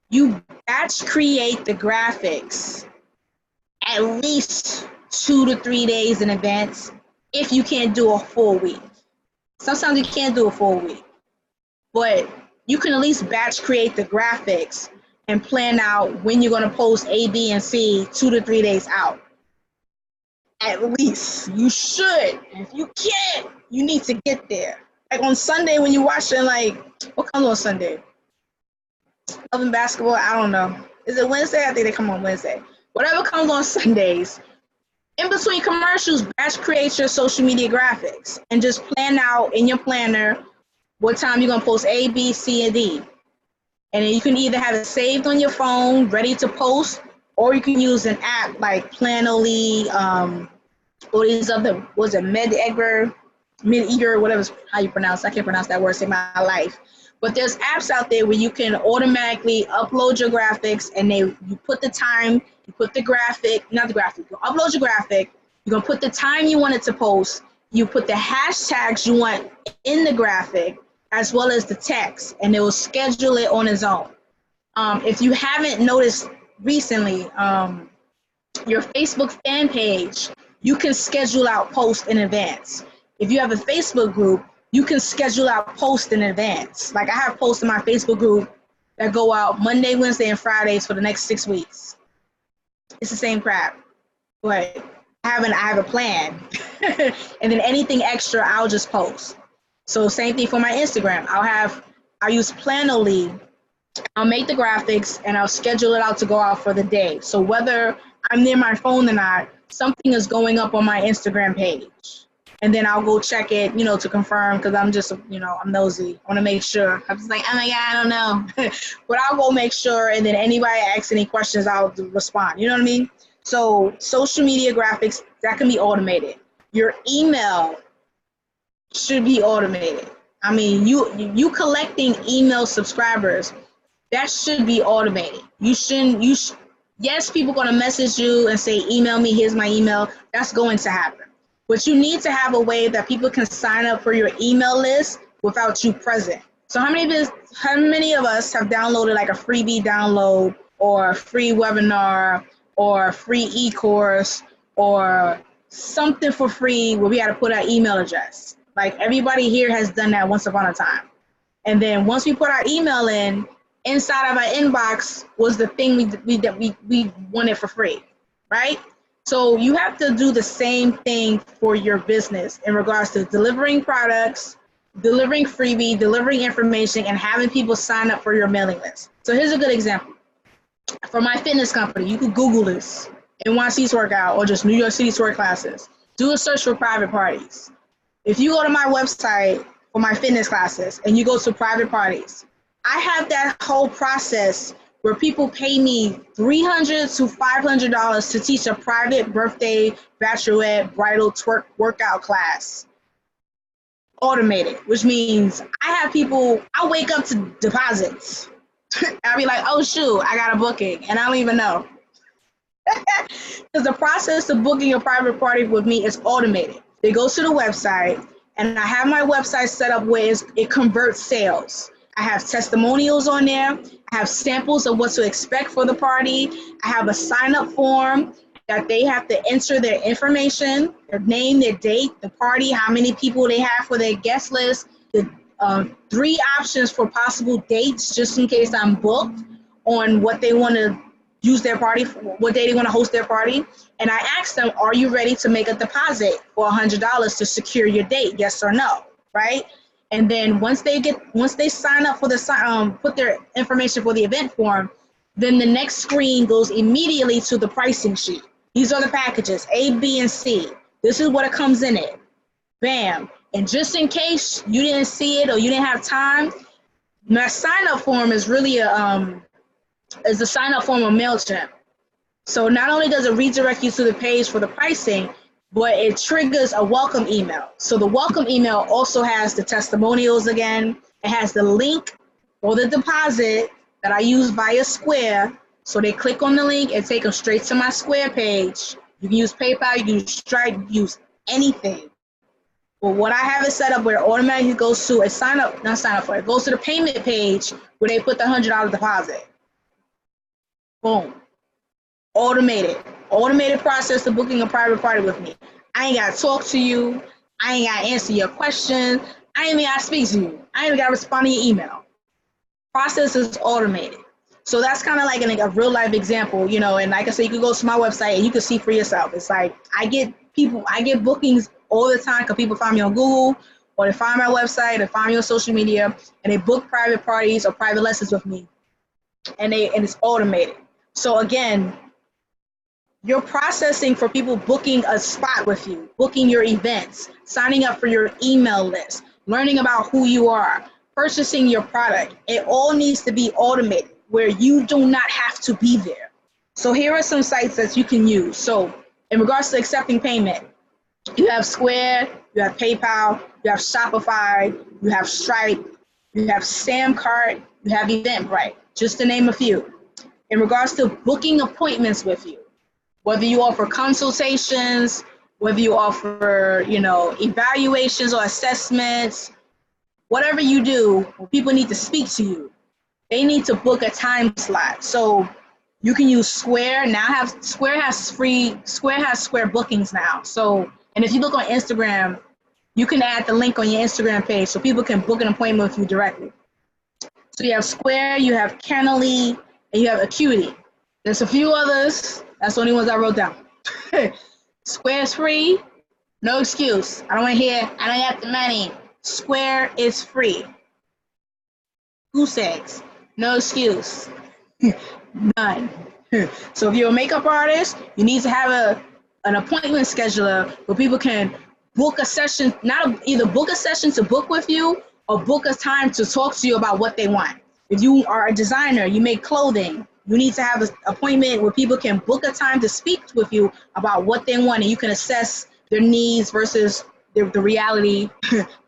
you batch create the graphics at least 2 to 3 days in advance if you can't do a full week. Sometimes you can't do a full week, but you can at least batch create the graphics and plan out when you're going to post A, B, and C 2 to 3 days out. At least you should. If you can't, you need to get there. Like on Sunday when you're watching, like, what comes on Sunday? Love and Basketball? I don't know. Is it Wednesday? I think they come on Wednesday. Whatever comes on Sundays, in between commercials, batch create your social media graphics and just plan out in your planner what time you're going to post A, B, C, and D. And then you can either have it saved on your phone, ready to post, or you can use an app like Planoly, or these other, was it Medeager, whatever how you pronounce it. I can't pronounce that word, save my life. But there's apps out there where you can automatically upload your graphics, and you put the time, you put the graphic, not the graphic, you upload your graphic, you're going to put the time you want it to post, you put the hashtags you want in the graphic, as well as the text, and it will schedule it on its own. If you haven't noticed recently, your Facebook fan page, you can schedule out posts in advance. If you have a Facebook group, you can schedule out posts in advance. Like I have posts in my Facebook group that go out Monday, Wednesday, and Fridays for the next 6 weeks. It's the same crap, but I have a plan. And then anything extra, I'll just post. So same thing for my Instagram. I'll use Planoly. I'll make the graphics and I'll schedule it out to go out for the day. So whether I'm near my phone or not, something is going up on my Instagram page. And then I'll go check it, to confirm, because I'm just, I'm nosy. I want to make sure. I'm just like, oh my God, I don't know. But I'll go make sure, and then anybody asks any questions, I'll respond. You know what I mean? So social media graphics, that can be automated. Your email should be automated. I mean, you collecting email subscribers, that should be automated. Yes, people are going to message you and say, email me, here's my email. That's going to happen. But you need to have a way that people can sign up for your email list without you present. So how many of us have downloaded like a freebie download or a free webinar or a free e-course or something for free where we had to put our email address? Like everybody here has done that once upon a time. And then once we put our email in, inside of our inbox was the thing we wanted for free, right? So you have to do the same thing for your business in regards to delivering products, delivering freebie, delivering information, and having people sign up for your mailing list. So here's a good example. For my fitness company, you could Google this, NYC's workout, or just New York City twerk classes. Do a search for private parties. If you go to my website for my fitness classes and you go to private parties, I have that whole process where people pay me $300 to $500 to teach a private birthday, bachelorette, bridal twerk workout class. Automated, which means I have people, I wake up to deposits. I'll be like, oh shoot, I got a booking, and I don't even know. Because the process of booking a private party with me is automated. They go to the website, and I have my website set up where it converts sales. I have testimonials on there. I have samples of what to expect for the party. I have a sign-up form that they have to enter their information, their name, their date, the party, how many people they have for their guest list, the 3 options for possible dates, just in case I'm booked, on what they want to use their party for, what day they want to host their party. And I ask them, are you ready to make a deposit for $100 to secure your date? Yes or no, right? And then once they sign up for the put their information for the event form, then the next screen goes immediately to the pricing sheet. These are the packages, A, B, and C. This is what it comes in it. Bam. And just in case you didn't see it or you didn't have time, my sign-up form is really is the sign-up form of MailChimp. So not only does it redirect you to the page for the pricing, but it triggers a welcome email. So the welcome email also has the testimonials again. It has the link for the deposit that I use via Square. So they click on the link and take them straight to my Square page. You can use PayPal, you can use Stripe, you can use anything. But what I have it set up where it automatically goes to a it goes to the payment page where they put the $100 deposit. Boom. Automated process of booking a private party with me. I ain't got to talk to you. I ain't got to answer your questions. I ain't even got to speak to you. I ain't even got to respond to your email. Process is automated. So that's kind of like a real life example, you know, and like I said, you can go to my website and you can see for yourself. It's like I get bookings all the time because people find me on Google or they find my website, they find me on social media, and they book private parties or private lessons with me, and it's automated. So again, you're processing for people booking a spot with you, booking your events, signing up for your email list, learning about who you are, purchasing your product. It all needs to be automated where you do not have to be there. So here are some sites that you can use. So in regards to accepting payment, you have Square, you have PayPal, you have Shopify, you have Stripe, you have Samcart, you have Eventbrite, just to name a few. In regards to booking appointments with you, whether you offer consultations, whether you offer, you know, evaluations or assessments, whatever you do, when people need to speak to you, they need to book a time slot. So you can use Square. Square has Square bookings now. So, and if you look on Instagram, you can add the link on your Instagram page so people can book an appointment with you directly. So you have Square, you have Canally, and you have Acuity. There's a few others. That's the only ones I wrote down. Square's free, no excuse. I don't want to hear, I don't have the money. Square is free. Goose eggs, no excuse. None. So if you're a makeup artist, you need to have an appointment scheduler where people can book a session, either book a session to book with you or book a time to talk to you about what they want. If you are a designer, you make clothing, you need to have an appointment where people can book a time to speak with you about what they want, and you can assess their needs versus the reality,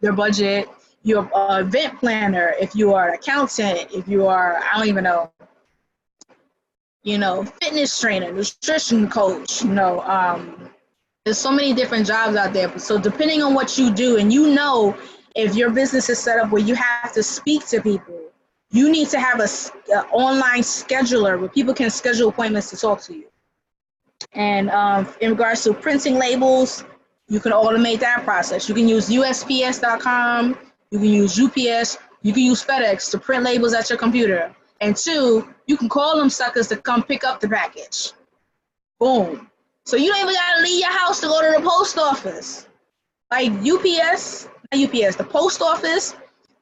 their budget. You're an event planner, if you are an accountant, if you are, I don't even know, you know, fitness trainer, nutrition coach, you know, there's so many different jobs out there. So depending on what you do, and you know, if your business is set up where you have to speak to people, you need to have an online scheduler where people can schedule appointments to talk to you. And in regards to printing labels, you can automate that process. You can use USPS.com, you can use UPS, you can use FedEx to print labels at your computer. And two, you can call them suckers to come pick up the package. Boom. So you don't even gotta leave your house to go to the post office. Like the post office,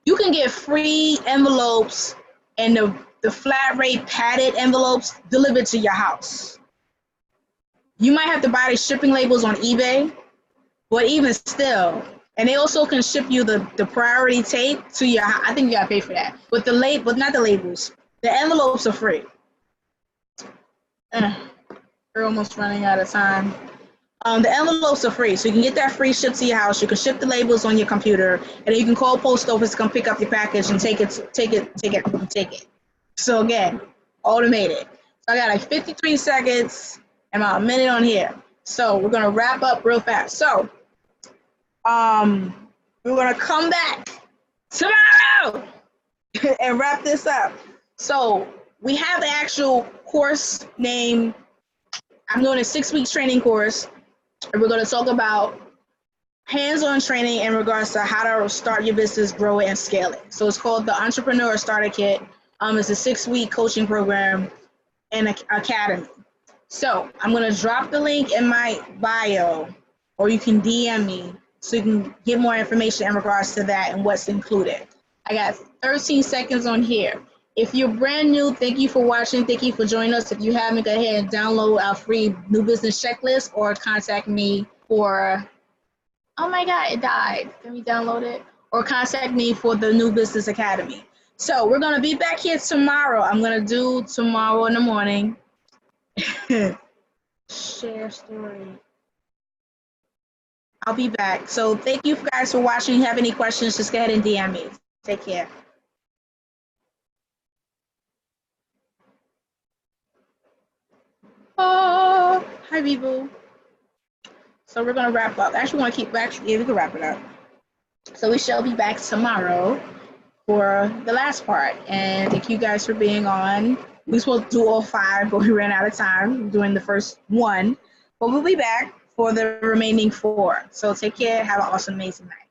you can get free envelopes and the flat rate padded envelopes delivered to your house. You might have to buy the shipping labels on eBay, but even still, and they also can ship you the priority tape to your house. I think you gotta pay for that. But not the labels. The envelopes are free. We're almost running out of time. The envelopes are free, so you can get that free shipped to your house. You can ship the labels on your computer, and then you can call post office to come pick up your package and take it. So again, automated. So I got like 53 seconds and about a minute on here. So we're gonna wrap up real fast. So we're gonna come back tomorrow and wrap this up. So we have the actual course name. I'm doing a 6-week training course. And we're going to talk about hands-on training in regards to how to start your business, grow it, and scale it. So it's called the Entrepreneur Starter Kit. It's a 6-week coaching program and academy. So I'm going to drop the link in my bio, or you can DM me so you can get more information in regards to that and what's included. I got 13 seconds on here. If you're brand new, thank you for watching. Thank you for joining us. If you haven't, go ahead and download our free new business checklist or contact me for, oh my God, it died. Can we download it? Or contact me for the New Business Academy. So we're going to be back here tomorrow. I'm going to do tomorrow in the morning. Share story. I'll be back. So thank you guys for watching. If you have any questions, just go ahead and DM me. Take care. Oh, hi, people. So we're going to wrap up. Actually, we can wrap it up. So we shall be back tomorrow for the last part. And thank you guys for being on. We were supposed to do all 5, but we ran out of time doing the first 1. But we'll be back for the remaining 4. So take care. Have an awesome, amazing night.